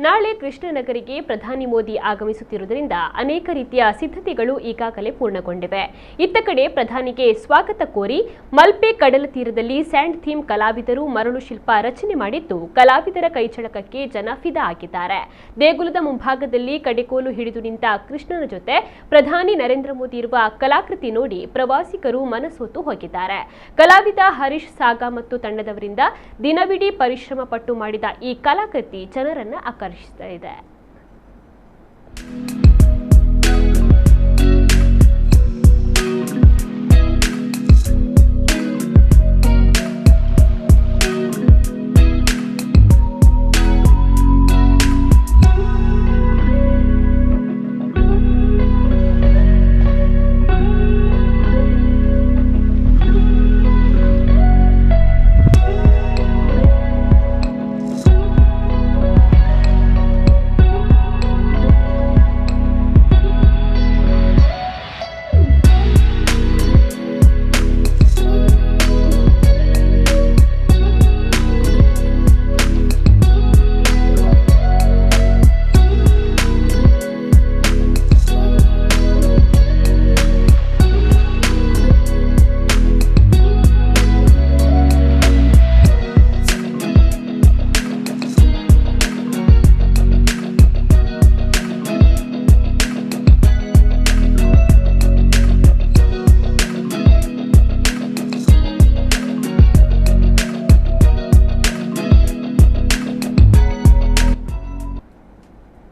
ನಾಳೆ ಕೃಷ್ಣನಗರಿಗೆ ಪ್ರಧಾನಿ ಮೋದಿ ಆಗಮಿಸುತ್ತಿರುವುದರಿಂದ ಅನೇಕ ರೀತಿಯ ಸಿದ್ಧತೆಗಳು ಈಗಾಗಲೇ ಪೂರ್ಣಗೊಂಡಿವೆ. ಇತ್ತ ಕಡೆ ಪ್ರಧಾನಿಗೆ ಸ್ವಾಗತ ಕೋರಿ ಮಲ್ಪೆ ಕಡಲ ತೀರದಲ್ಲಿ ಸ್ಯಾಂಡ್ ಥೀಮ್ ಕಲಾವಿದರು ಮರಳು ಶಿಲ್ಪ ರಚನೆ ಮಾಡಿದ್ದು ಕಲಾವಿದರ ಕೈಚಳಕಕ್ಕೆ ಜನ ಫಿದಾ ಆಗಿದ್ದಾರೆ. ದೇಗುಲದ ಮುಂಭಾಗದಲ್ಲಿ ಕಡೆಕೋಲು ಹಿಡಿದು ನಿಂತ ಕೃಷ್ಣನ ಜೊತೆ ಪ್ರಧಾನಿ ನರೇಂದ್ರ ಮೋದಿ ಇರುವ ಕಲಾಕೃತಿ ನೋಡಿ ಪ್ರವಾಸಿಗರು ಮನಸೋತು ಹೋಗಿದ್ದಾರೆ. ಕಲಾವಿದ ಹರೀಶ್ ಸಾಗಾ ಮತ್ತು ತಂಡದವರಿಂದ ದಿನವಿಡೀ ಪರಿಶ್ರಮ ಪಟ್ಟು ಮಾಡಿದ ಈ ಕಲಾಕೃತಿ ಜನರನ್ನ ಆಕರ್ಷಿಸ್ತಾ ಇದೆ.